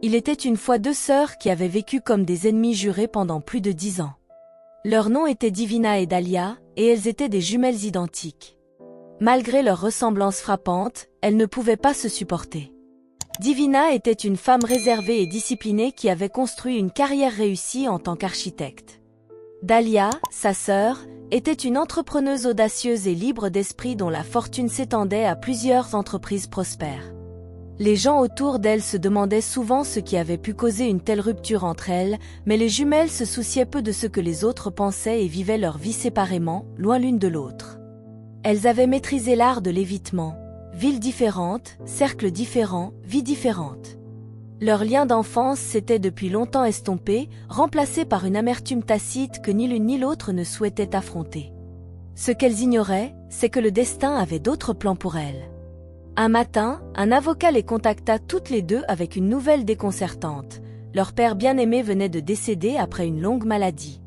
Il était une fois deux sœurs qui avaient vécu comme des ennemies jurées pendant plus de 10 ans. Leurs noms étaient Divina et Dahlia, et elles étaient des jumelles identiques. Malgré leur ressemblance frappante, elles ne pouvaient pas se supporter. Divina était une femme réservée et disciplinée qui avait construit une carrière réussie en tant qu'architecte. Dahlia, sa sœur, était une entrepreneuse audacieuse et libre d'esprit dont la fortune s'étendait à plusieurs entreprises prospères. Les gens autour d'elle se demandaient souvent ce qui avait pu causer une telle rupture entre elles, mais les jumelles se souciaient peu de ce que les autres pensaient et vivaient leur vie séparément, loin l'une de l'autre. Elles avaient maîtrisé l'art de l'évitement. Villes différentes, cercles différents, vies différentes. Leur lien d'enfance s'était depuis longtemps estompé, remplacé par une amertume tacite que ni l'une ni l'autre ne souhaitait affronter. Ce qu'elles ignoraient, c'est que le destin avait d'autres plans pour elles. Un matin, un avocat les contacta toutes les deux avec une nouvelle déconcertante. Leur père bien-aimé venait de décéder après une longue maladie.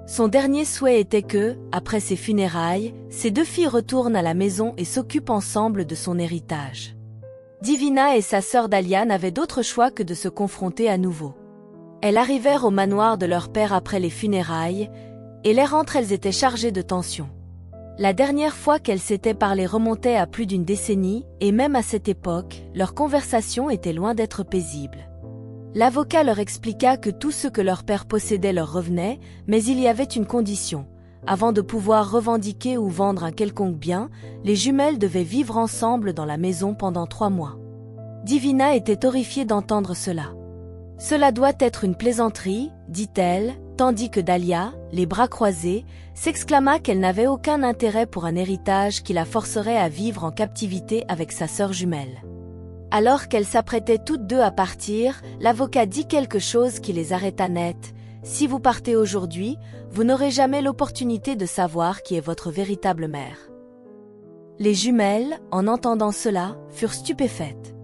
Son dernier souhait était que, après ses funérailles, ses deux filles retournent à la maison et s'occupent ensemble de son héritage. Divina et sa sœur Dahlia n'avaient d'autre choix que de se confronter à nouveau. Elles arrivèrent au manoir de leur père après les funérailles, et l'air entre elles était chargé de tension. La dernière fois qu'elles s'étaient parlé remontait à plus d'une décennie, et même à cette époque, leur conversation était loin d'être paisible. L'avocat leur expliqua que tout ce que leur père possédait leur revenait, mais il y avait une condition. Avant de pouvoir revendiquer ou vendre un quelconque bien, les jumelles devaient vivre ensemble dans la maison pendant 3 mois. Divina était horrifiée d'entendre cela. « Cela doit être une plaisanterie, dit-elle, tandis que Dahlia, les bras croisés, s'exclama qu'elle n'avait aucun intérêt pour un héritage qui la forcerait à vivre en captivité avec sa sœur jumelle. Alors qu'elles s'apprêtaient toutes deux à partir, l'avocat dit quelque chose qui les arrêta net. « Si vous partez aujourd'hui, vous n'aurez jamais l'opportunité de savoir qui est votre véritable mère. » Les jumelles, en entendant cela, furent stupéfaites.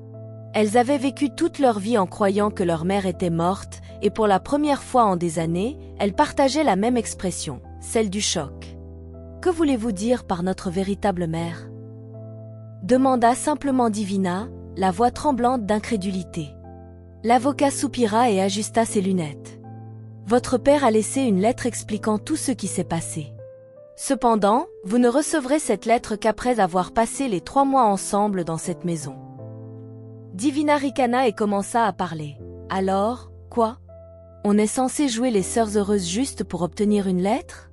Elles avaient vécu toute leur vie en croyant que leur mère était morte, et pour la première fois en des années, elles partageaient la même expression, celle du choc. « Que voulez-vous dire par notre véritable mère ?» demanda simplement Divina, la voix tremblante d'incrédulité. L'avocat soupira et ajusta ses lunettes. « Votre père a laissé une lettre expliquant tout ce qui s'est passé. Cependant, vous ne recevrez cette lettre qu'après avoir passé les 3 mois ensemble dans cette maison. » Divina ricana et commença à parler. « Alors, quoi? On est censé jouer les sœurs heureuses juste pour obtenir une lettre ?»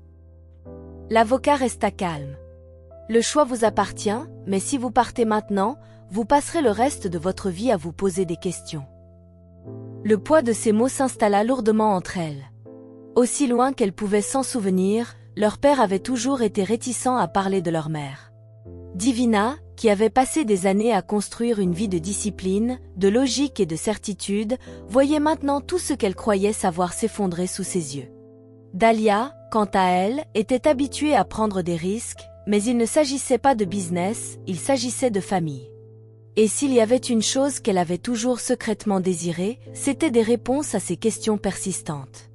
L'avocat resta calme. « Le choix vous appartient, mais si vous partez maintenant, vous passerez le reste de votre vie à vous poser des questions. » Le poids de ces mots s'installa lourdement entre elles. Aussi loin qu'elles pouvaient s'en souvenir, leur père avait toujours été réticent à parler de leur mère. Divina, qui avait passé des années à construire une vie de discipline, de logique et de certitude, voyait maintenant tout ce qu'elle croyait savoir s'effondrer sous ses yeux. Dahlia, quant à elle, était habituée à prendre des risques, mais il ne s'agissait pas de business, il s'agissait de famille. Et s'il y avait une chose qu'elle avait toujours secrètement désirée, c'était des réponses à ces questions persistantes.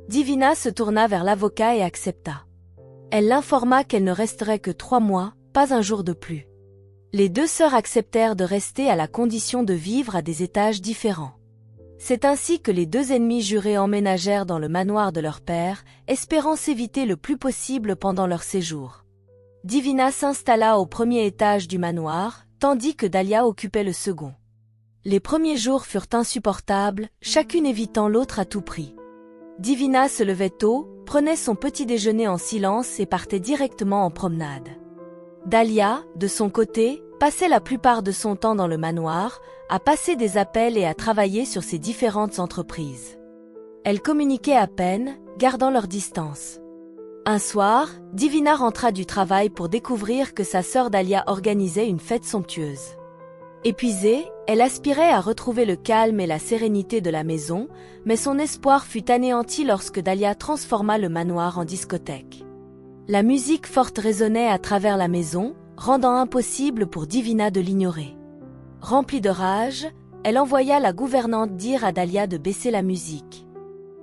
Divina se tourna vers l'avocat et accepta. Elle l'informa qu'elle ne resterait que 3 mois, pas un jour de plus. Les deux sœurs acceptèrent de rester à la condition de vivre à des étages différents. C'est ainsi que les deux ennemies jurées emménagèrent dans le manoir de leur père, espérant s'éviter le plus possible pendant leur séjour. Divina s'installa au premier étage du manoir, tandis que Dahlia occupait le second. Les premiers jours furent insupportables, chacune évitant l'autre à tout prix. Divina se levait tôt, prenait son petit déjeuner en silence et partait directement en promenade. Dahlia, de son côté, passait la plupart de son temps dans le manoir, à passer des appels et à travailler sur ses différentes entreprises. Elles communiquaient à peine, gardant leur distance. Un soir, Divina rentra du travail pour découvrir que sa sœur Dahlia organisait une fête somptueuse. Épuisée, elle aspirait à retrouver le calme et la sérénité de la maison, mais son espoir fut anéanti lorsque Dahlia transforma le manoir en discothèque. La musique forte résonnait à travers la maison, rendant impossible pour Divina de l'ignorer. Remplie de rage, elle envoya la gouvernante dire à Dahlia de baisser la musique.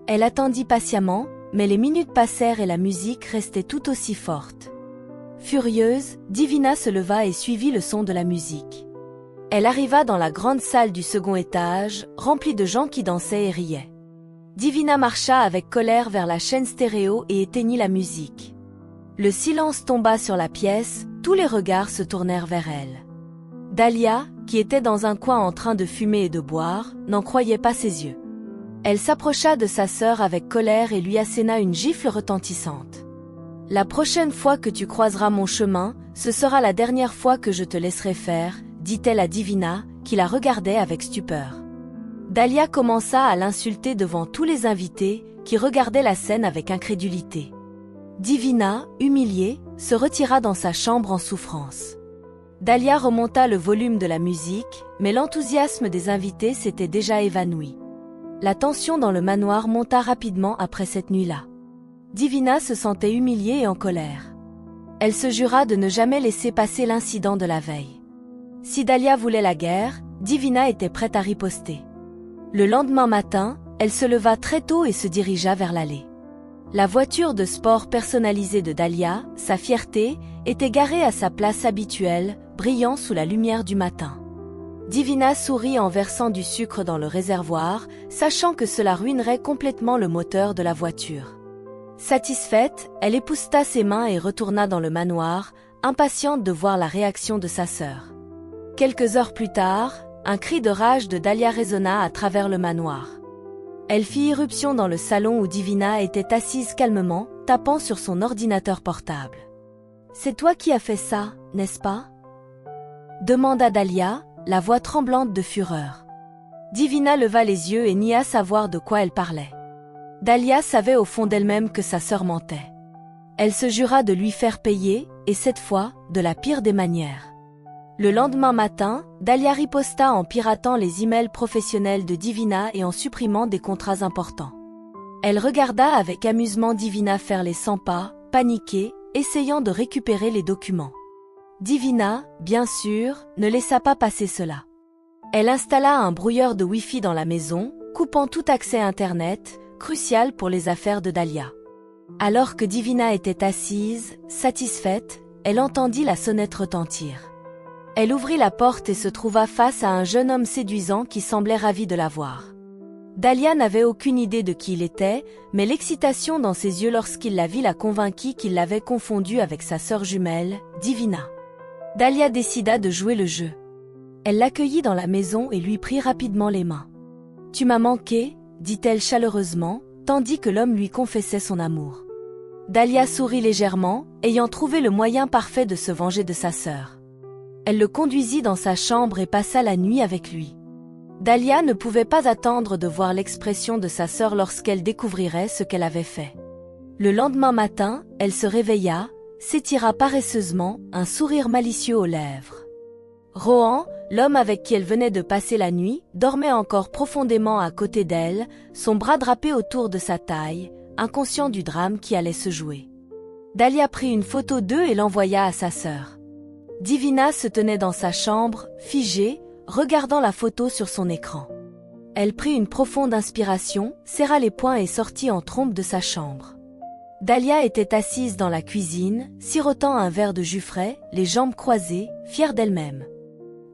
Elle attendit patiemment, mais les minutes passèrent et la musique restait tout aussi forte. Furieuse, Divina se leva et suivit le son de la musique. Elle arriva dans la grande salle du second étage, remplie de gens qui dansaient et riaient. Divina marcha avec colère vers la chaîne stéréo et éteignit la musique. Le silence tomba sur la pièce, tous les regards se tournèrent vers elle. Dahlia, qui était dans un coin en train de fumer et de boire, n'en croyait pas ses yeux. Elle s'approcha de sa sœur avec colère et lui asséna une gifle retentissante. « La prochaine fois que tu croiseras mon chemin, ce sera la dernière fois que je te laisserai faire, » dit-elle à Divina, qui la regardait avec stupeur. Dahlia commença à l'insulter devant tous les invités, qui regardaient la scène avec incrédulité. Divina, humiliée, se retira dans sa chambre en souffrance. Dahlia remonta le volume de la musique, mais l'enthousiasme des invités s'était déjà évanoui. La tension dans le manoir monta rapidement après cette nuit-là. Divina se sentait humiliée et en colère. Elle se jura de ne jamais laisser passer l'incident de la veille. Si Dahlia voulait la guerre, Divina était prête à riposter. Le lendemain matin, elle se leva très tôt et se dirigea vers l'allée. La voiture de sport personnalisée de Dahlia, sa fierté, était garée à sa place habituelle, brillant sous la lumière du matin. Divina sourit en versant du sucre dans le réservoir, sachant que cela ruinerait complètement le moteur de la voiture. Satisfaite, elle épousseta ses mains et retourna dans le manoir, impatiente de voir la réaction de sa sœur. Quelques heures plus tard, un cri de rage de Dahlia résonna à travers le manoir. Elle fit irruption dans le salon où Divina était assise calmement, tapant sur son ordinateur portable. « C'est toi qui as fait ça, n'est-ce pas ?» demanda Dahlia, la voix tremblante de fureur. Divina leva les yeux et nia savoir de quoi elle parlait. Dahlia savait au fond d'elle-même que sa sœur mentait. Elle se jura de lui faire payer, et cette fois, de la pire des manières. Le lendemain matin, Dahlia riposta en piratant les emails professionnels de Divina et en supprimant des contrats importants. Elle regarda avec amusement Divina faire les 100 pas, paniquée, essayant de récupérer les documents. Divina, bien sûr, ne laissa pas passer cela. Elle installa un brouilleur de Wi-Fi dans la maison, coupant tout accès Internet, crucial pour les affaires de Dahlia. Alors que Divina était assise, satisfaite, elle entendit la sonnette retentir. Elle ouvrit la porte et se trouva face à un jeune homme séduisant qui semblait ravi de la voir. Dahlia n'avait aucune idée de qui il était, mais l'excitation dans ses yeux lorsqu'il la vit la convainquit qu'il l'avait confondu avec sa sœur jumelle, Divina. Dahlia décida de jouer le jeu. Elle l'accueillit dans la maison et lui prit rapidement les mains. « Tu m'as manqué » dit-elle chaleureusement, tandis que l'homme lui confessait son amour. Dahlia sourit légèrement, ayant trouvé le moyen parfait de se venger de sa sœur. Elle le conduisit dans sa chambre et passa la nuit avec lui. Dahlia ne pouvait pas attendre de voir l'expression de sa sœur lorsqu'elle découvrirait ce qu'elle avait fait. Le lendemain matin, elle se réveilla, s'étira paresseusement, un sourire malicieux aux lèvres. Rohan, l'homme avec qui elle venait de passer la nuit, dormait encore profondément à côté d'elle, son bras drapé autour de sa taille, inconscient du drame qui allait se jouer. Dahlia prit une photo d'eux et l'envoya à sa sœur. Divina se tenait dans sa chambre, figée, regardant la photo sur son écran. Elle prit une profonde inspiration, serra les poings et sortit en trombe de sa chambre. Dahlia était assise dans la cuisine, sirotant un verre de jus frais, les jambes croisées, fière d'elle-même.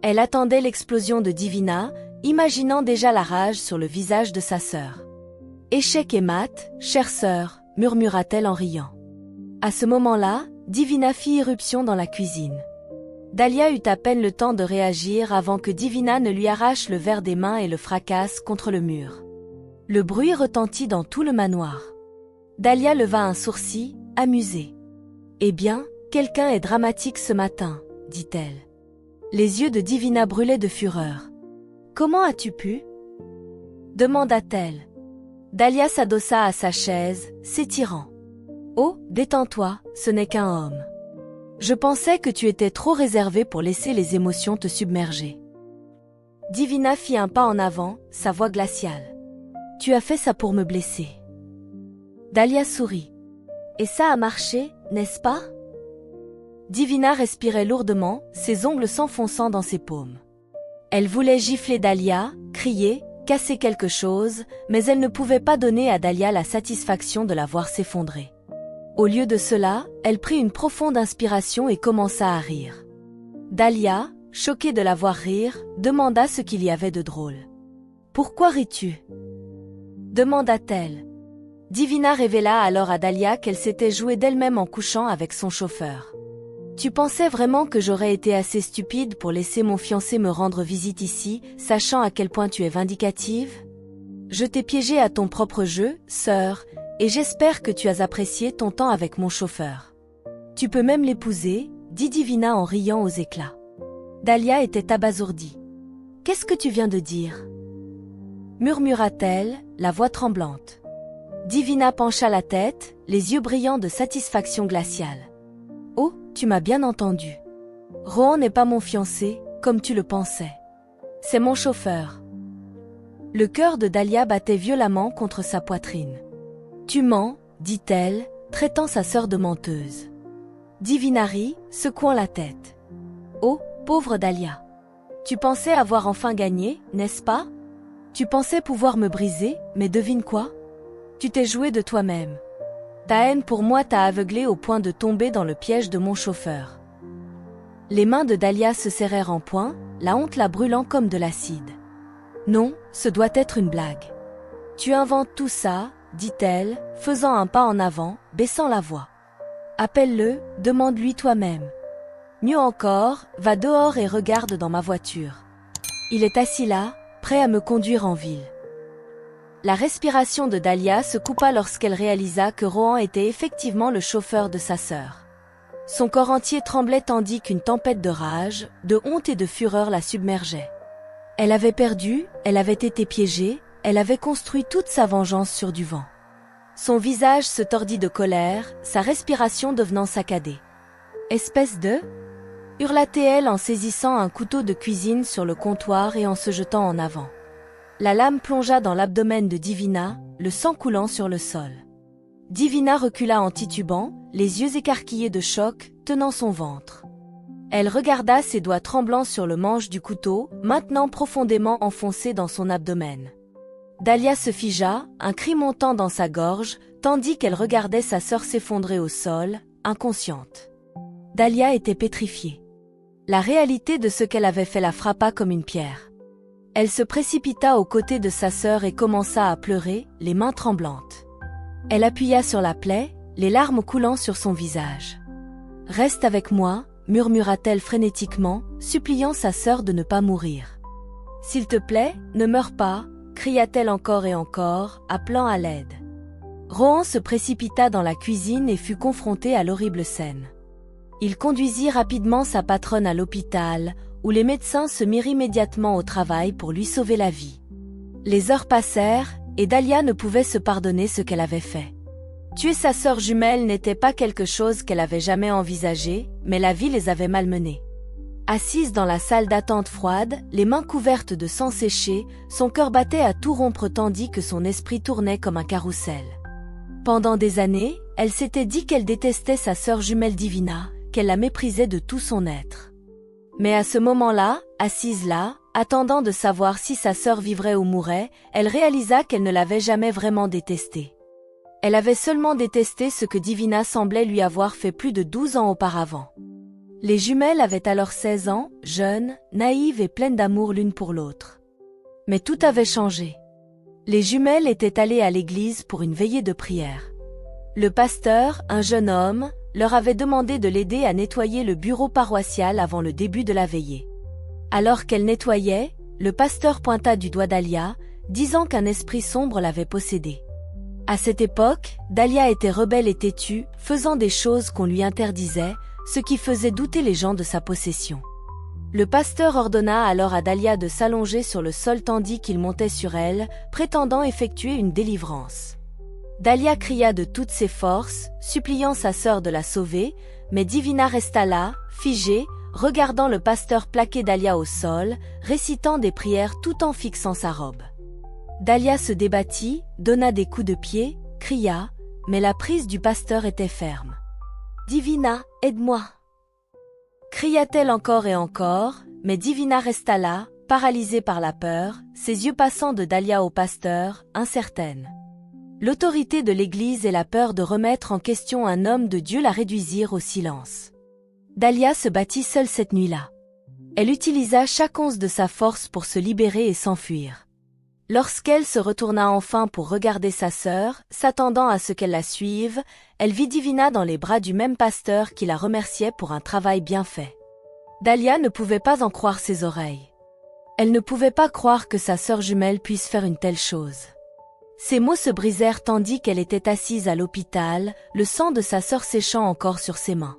Elle attendait l'explosion de Divina, imaginant déjà la rage sur le visage de sa sœur. « Échec et mat, chère sœur » murmura-t-elle en riant. À ce moment-là, Divina fit irruption dans la cuisine. Dahlia eut à peine le temps de réagir avant que Divina ne lui arrache le verre des mains et le fracasse contre le mur. Le bruit retentit dans tout le manoir. Dahlia leva un sourcil, amusée. « Eh bien, quelqu'un est dramatique ce matin, » dit-elle. Les yeux de Divina brûlaient de fureur. « Comment as-tu pu » demanda-t-elle. Dahlia s'adossa à sa chaise, s'étirant. « Oh, détends-toi, ce n'est qu'un homme. Je pensais que tu étais trop réservée pour laisser les émotions te submerger. » Divina fit un pas en avant, sa voix glaciale. « Tu as fait ça pour me blesser. » Dahlia sourit. « Et ça a marché, n'est-ce pas ?» Divina respirait lourdement, ses ongles s'enfonçant dans ses paumes. Elle voulait gifler Dahlia, crier, casser quelque chose, mais elle ne pouvait pas donner à Dahlia la satisfaction de la voir s'effondrer. Au lieu de cela, elle prit une profonde inspiration et commença à rire. Dahlia, choquée de la voir rire, demanda ce qu'il y avait de drôle. « Pourquoi ris-tu » demanda-t-elle. Divina révéla alors à Dahlia qu'elle s'était jouée d'elle-même en couchant avec son chauffeur. « Tu pensais vraiment que j'aurais été assez stupide pour laisser mon fiancé me rendre visite ici, sachant à quel point tu es vindicative ? Je t'ai piégée à ton propre jeu, sœur, et j'espère que tu as apprécié ton temps avec mon chauffeur. Tu peux même l'épouser, dit Divina en riant aux éclats. Dahlia était abasourdie. « Qu'est-ce que tu viens de dire » murmura-t-elle, la voix tremblante. Divina pencha la tête, les yeux brillants de satisfaction glaciale. « Oh, tu m'as bien entendu. Rohan n'est pas mon fiancé, comme tu le pensais. C'est mon chauffeur. » Le cœur de Dahlia battait violemment contre sa poitrine. « Tu mens, dit-elle, traitant sa sœur de menteuse. » Divina rit, secouant la tête. « Oh, pauvre Dahlia. Tu pensais avoir enfin gagné, n'est-ce pas ? Tu pensais pouvoir me briser, mais devine quoi ? Tu t'es joué de toi-même. Ta haine pour moi t'a aveuglé au point de tomber dans le piège de mon chauffeur. » Les mains de Dahlia se serrèrent en poing, la honte la brûlant comme de l'acide. « Non, ce doit être une blague. Tu inventes tout ça, dit-elle, faisant un pas en avant, baissant la voix. Appelle-le, demande-lui toi-même. Mieux encore, va dehors et regarde dans ma voiture. Il est assis là, prêt à me conduire en ville. » La respiration de Dahlia se coupa lorsqu'elle réalisa que Rohan était effectivement le chauffeur de sa sœur. Son corps entier tremblait tandis qu'une tempête de rage, de honte et de fureur la submergeait. Elle avait perdu, elle avait été piégée, elle avait construit toute sa vengeance sur du vent. Son visage se tordit de colère, sa respiration devenant saccadée. « Espèce de... » hurla-t-elle en saisissant un couteau de cuisine sur le comptoir et en se jetant en avant. La lame plongea dans l'abdomen de Divina, le sang coulant sur le sol. Divina recula en titubant, les yeux écarquillés de choc, tenant son ventre. Elle regarda ses doigts tremblants sur le manche du couteau, maintenant profondément enfoncé dans son abdomen. Dahlia se figea, un cri montant dans sa gorge, tandis qu'elle regardait sa sœur s'effondrer au sol, inconsciente. Dahlia était pétrifiée. La réalité de ce qu'elle avait fait la frappa comme une pierre. Elle se précipita aux côtés de sa sœur et commença à pleurer, les mains tremblantes. Elle appuya sur la plaie, les larmes coulant sur son visage. « Reste avec moi », murmura-t-elle frénétiquement, suppliant sa sœur de ne pas mourir. « S'il te plaît, ne meurs pas », cria-t-elle encore et encore, appelant à l'aide. Rohan se précipita dans la cuisine et fut confronté à l'horrible scène. Il conduisit rapidement sa patronne à l'hôpital, où les médecins se mirent immédiatement au travail pour lui sauver la vie. Les heures passèrent, et Dahlia ne pouvait se pardonner ce qu'elle avait fait. Tuer sa sœur jumelle n'était pas quelque chose qu'elle avait jamais envisagé, mais la vie les avait malmenés. Assise dans la salle d'attente froide, les mains couvertes de sang séché, son cœur battait à tout rompre tandis que son esprit tournait comme un carrousel. Pendant des années, elle s'était dit qu'elle détestait sa sœur jumelle Divina, qu'elle la méprisait de tout son être. Mais à ce moment-là, assise là, attendant de savoir si sa sœur vivrait ou mourrait, elle réalisa qu'elle ne l'avait jamais vraiment détestée. Elle avait seulement détesté ce que Divina semblait lui avoir fait plus de 12 ans auparavant. Les jumelles avaient alors 16 ans, jeunes, naïves et pleines d'amour l'une pour l'autre. Mais tout avait changé. Les jumelles étaient allées à l'église pour une veillée de prière. Le pasteur, un jeune homme, leur avait demandé de l'aider à nettoyer le bureau paroissial avant le début de la veillée. Alors qu'elle nettoyait, le pasteur pointa du doigt Dahlia, disant qu'un esprit sombre l'avait possédée. À cette époque, Dahlia était rebelle et têtue, faisant des choses qu'on lui interdisait, ce qui faisait douter les gens de sa possession. Le pasteur ordonna alors à Dahlia de s'allonger sur le sol tandis qu'il montait sur elle, prétendant effectuer une délivrance. Dahlia cria de toutes ses forces, suppliant sa sœur de la sauver, mais Divina resta là, figée, regardant le pasteur plaquer Dahlia au sol, récitant des prières tout en fixant sa robe. Dahlia se débattit, donna des coups de pied, cria, mais la prise du pasteur était ferme. « Divina, aide-moi » cria-t-elle encore et encore, mais Divina resta là, paralysée par la peur, ses yeux passant de Dahlia au pasteur, incertaine. L'autorité de l'Église et la peur de remettre en question un homme de Dieu la réduisirent au silence. Dahlia se battit seule cette nuit-là. Elle utilisa chaque once de sa force pour se libérer et s'enfuir. Lorsqu'elle se retourna enfin pour regarder sa sœur, s'attendant à ce qu'elle la suive, elle vit Divina dans les bras du même pasteur qui la remerciait pour un travail bien fait. Dahlia ne pouvait pas en croire ses oreilles. Elle ne pouvait pas croire que sa sœur jumelle puisse faire une telle chose. Ses mots se brisèrent tandis qu'elle était assise à l'hôpital, le sang de sa sœur séchant encore sur ses mains.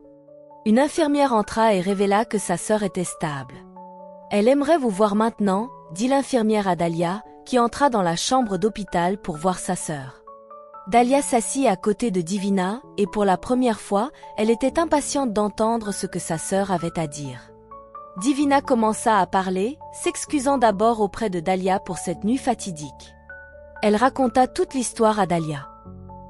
Une infirmière entra et révéla que sa sœur était stable. « Elle aimerait vous voir maintenant », dit l'infirmière à Dahlia, qui entra dans la chambre d'hôpital pour voir sa sœur. Dahlia s'assit à côté de Divina, et pour la première fois, elle était impatiente d'entendre ce que sa sœur avait à dire. Divina commença à parler, s'excusant d'abord auprès de Dahlia pour cette nuit fatidique. Elle raconta toute l'histoire à Dahlia.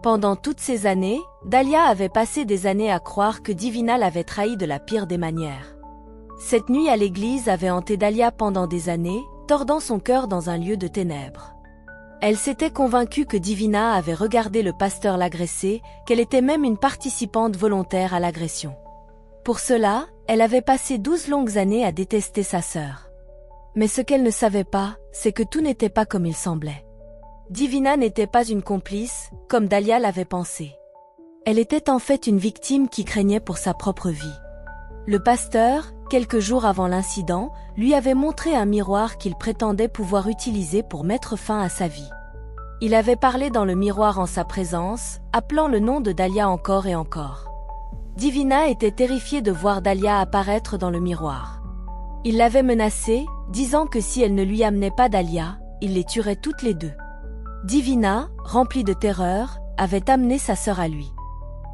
Pendant toutes ces années, Dahlia avait passé des années à croire que Divina l'avait trahi de la pire des manières. Cette nuit à l'église avait hanté Dahlia pendant des années, tordant son cœur dans un lieu de ténèbres. Elle s'était convaincue que Divina avait regardé le pasteur l'agresser, qu'elle était même une participante volontaire à l'agression. Pour cela, elle avait passé 12 longues années à détester sa sœur. Mais ce qu'elle ne savait pas, c'est que tout n'était pas comme il semblait. Divina n'était pas une complice, comme Dahlia l'avait pensé. Elle était en fait une victime qui craignait pour sa propre vie. Le pasteur, quelques jours avant l'incident, lui avait montré un miroir qu'il prétendait pouvoir utiliser pour mettre fin à sa vie. Il avait parlé dans le miroir en sa présence, appelant le nom de Dahlia encore et encore. Divina était terrifiée de voir Dahlia apparaître dans le miroir. Il l'avait menacée, disant que si elle ne lui amenait pas Dahlia, il les tuerait toutes les deux. Divina, remplie de terreur, avait amené sa sœur à lui.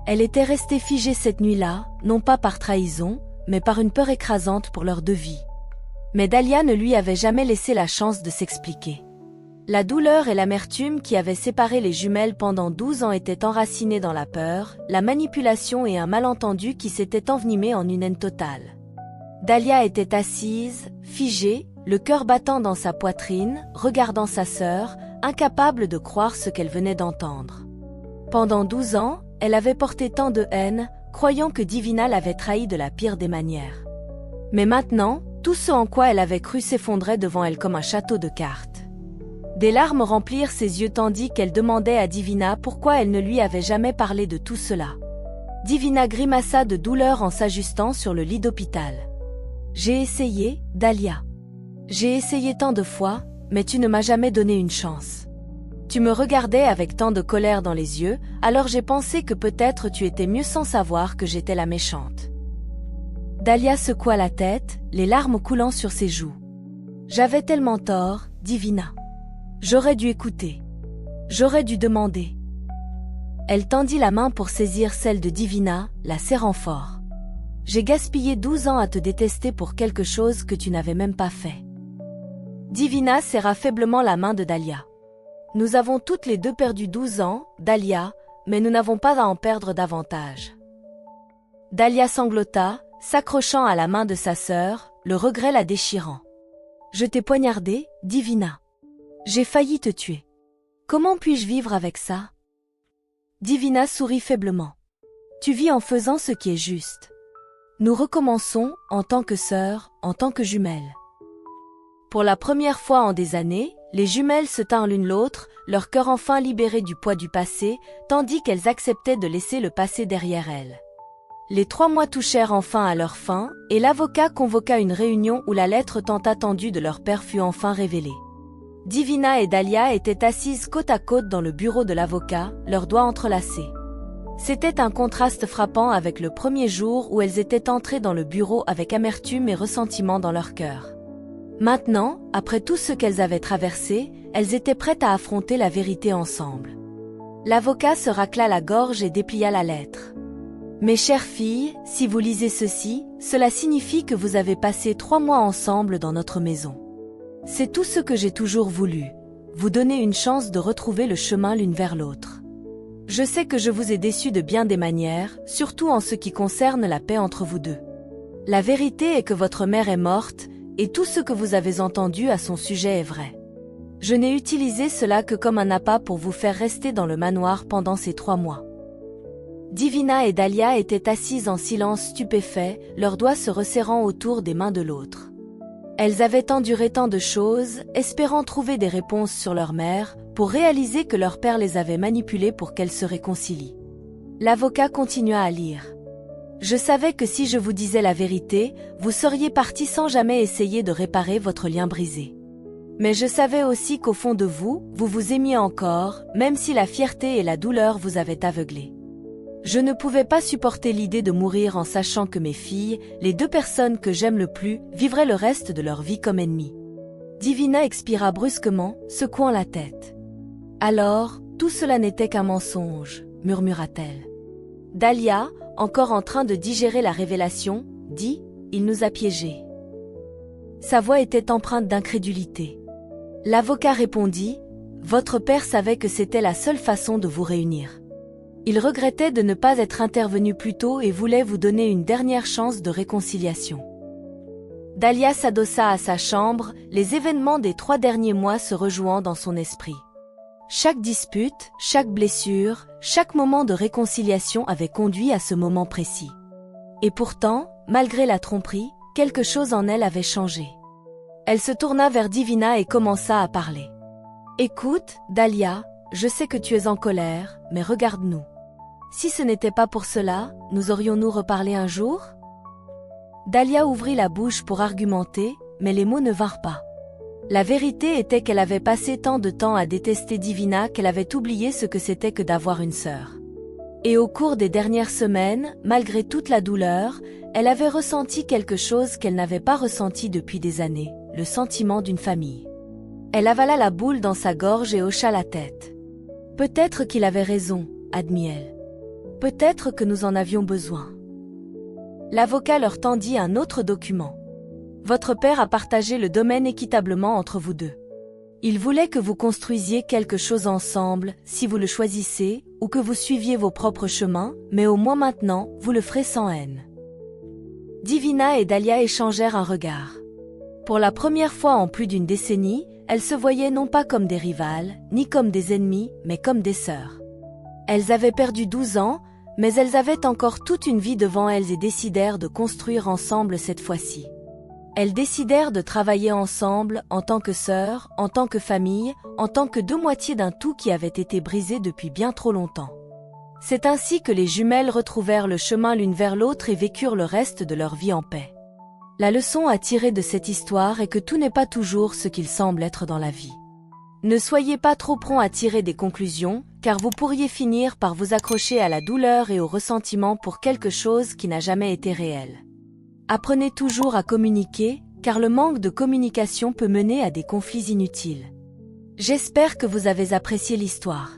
Elle était restée figée cette nuit-là, non pas par trahison, mais par une peur écrasante pour leurs deux vies. Mais Dahlia ne lui avait jamais laissé la chance de s'expliquer. La douleur et l'amertume qui avaient séparé les jumelles pendant 12 ans étaient enracinées dans la peur, la manipulation et un malentendu qui s'étaient envenimés en une haine totale. Dahlia était assise, figée, le cœur battant dans sa poitrine, regardant sa sœur, incapable de croire ce qu'elle venait d'entendre. Pendant 12 ans, elle avait porté tant de haine, croyant que Divina l'avait trahie de la pire des manières. Mais maintenant, tout ce en quoi elle avait cru s'effondrait devant elle comme un château de cartes. Des larmes remplirent ses yeux tandis qu'elle demandait à Divina pourquoi elle ne lui avait jamais parlé de tout cela. Divina grimaça de douleur en s'ajustant sur le lit d'hôpital. « J'ai essayé, Dahlia. J'ai essayé tant de fois, mais tu ne m'as jamais donné une chance. Tu me regardais avec tant de colère dans les yeux, alors j'ai pensé que peut-être tu étais mieux sans savoir que j'étais la méchante. » Dahlia secoua la tête, les larmes coulant sur ses joues. « J'avais tellement tort, Divina. J'aurais dû écouter. J'aurais dû demander. » Elle tendit la main pour saisir celle de Divina, la serrant fort. « J'ai gaspillé 12 ans à te détester pour quelque chose que tu n'avais même pas fait. » Divina serra faiblement la main de Dahlia. « Nous avons toutes les deux perdu 12 ans, Dahlia, mais nous n'avons pas à en perdre davantage. » Dahlia sanglota, s'accrochant à la main de sa sœur, le regret la déchirant. « Je t'ai poignardée, Divina. J'ai failli te tuer. Comment puis-je vivre avec ça ?» Divina sourit faiblement. « Tu vis en faisant ce qui est juste. Nous recommençons, en tant que sœurs, en tant que jumelles. » Pour la première fois en des années, les jumelles se tinrent l'une l'autre, leur cœur enfin libéré du poids du passé, tandis qu'elles acceptaient de laisser le passé derrière elles. Les 3 mois touchèrent enfin à leur fin, et l'avocat convoqua une réunion où la lettre tant attendue de leur père fut enfin révélée. Divina et Dahlia étaient assises côte à côte dans le bureau de l'avocat, leurs doigts entrelacés. C'était un contraste frappant avec le premier jour où elles étaient entrées dans le bureau avec amertume et ressentiment dans leur cœur. Maintenant, après tout ce qu'elles avaient traversé, elles étaient prêtes à affronter la vérité ensemble. L'avocat se racla la gorge et déplia la lettre. « Mes chères filles, si vous lisez ceci, cela signifie que vous avez passé 3 mois ensemble dans notre maison. C'est tout ce que j'ai toujours voulu, vous donner une chance de retrouver le chemin l'une vers l'autre. Je sais que je vous ai déçu de bien des manières, surtout en ce qui concerne la paix entre vous deux. La vérité est que votre mère est morte, et tout ce que vous avez entendu à son sujet est vrai. Je n'ai utilisé cela que comme un appât pour vous faire rester dans le manoir pendant ces 3 mois. » Divina et Dahlia étaient assises en silence stupéfait, leurs doigts se resserrant autour des mains de l'autre. Elles avaient enduré tant de choses, espérant trouver des réponses sur leur mère, pour réaliser que leur père les avait manipulées pour qu'elles se réconcilient. L'avocat continua à lire. Je savais que si je vous disais la vérité, vous seriez partis sans jamais essayer de réparer votre lien brisé. Mais je savais aussi qu'au fond de vous, vous vous aimiez encore, même si la fierté et la douleur vous avaient aveuglé. Je ne pouvais pas supporter l'idée de mourir en sachant que mes filles, les 2 personnes que j'aime le plus, vivraient le reste de leur vie comme ennemies. Divina expira brusquement, secouant la tête. Alors, tout cela n'était qu'un mensonge, murmura-t-elle. Dahlia, encore en train de digérer la révélation, dit « Il nous a piégés ». Sa voix était empreinte d'incrédulité. L'avocat répondit « Votre père savait que c'était la seule façon de vous réunir. Il regrettait de ne pas être intervenu plus tôt et voulait vous donner une dernière chance de réconciliation. » Dahlia s'adossa à sa chambre, les événements des 3 derniers mois se rejouant dans son esprit. Chaque dispute, chaque blessure, chaque moment de réconciliation avait conduit à ce moment précis. Et pourtant, malgré la tromperie, quelque chose en elle avait changé. Elle se tourna vers Divina et commença à parler. « Écoute, Dahlia, je sais que tu es en colère, mais regarde-nous. Si ce n'était pas pour cela, nous aurions-nous reparlé un jour ?» Dahlia ouvrit la bouche pour argumenter, mais les mots ne vinrent pas. La vérité était qu'elle avait passé tant de temps à détester Divina qu'elle avait oublié ce que c'était que d'avoir une sœur. Et au cours des dernières semaines, malgré toute la douleur, elle avait ressenti quelque chose qu'elle n'avait pas ressenti depuis des années, le sentiment d'une famille. Elle avala la boule dans sa gorge et hocha la tête. « Peut-être qu'il avait raison, » admit-elle. « Peut-être que nous en avions besoin. » L'avocat leur tendit un autre document. Votre père a partagé le domaine équitablement entre vous 2. Il voulait que vous construisiez quelque chose ensemble, si vous le choisissez, ou que vous suiviez vos propres chemins, mais au moins maintenant, vous le ferez sans haine. Divina et Dahlia échangèrent un regard. Pour la première fois en plus d'une décennie, elles se voyaient non pas comme des rivales, ni comme des ennemies, mais comme des sœurs. Elles avaient perdu 12 ans, mais elles avaient encore toute une vie devant elles et décidèrent de construire ensemble cette fois-ci. Elles décidèrent de travailler ensemble, en tant que sœurs, en tant que famille, en tant que 2 moitiés d'un tout qui avait été brisé depuis bien trop longtemps. C'est ainsi que les jumelles retrouvèrent le chemin l'une vers l'autre et vécurent le reste de leur vie en paix. La leçon à tirer de cette histoire est que tout n'est pas toujours ce qu'il semble être dans la vie. Ne soyez pas trop prompt à tirer des conclusions, car vous pourriez finir par vous accrocher à la douleur et au ressentiment pour quelque chose qui n'a jamais été réel. Apprenez toujours à communiquer, car le manque de communication peut mener à des conflits inutiles. J'espère que vous avez apprécié l'histoire.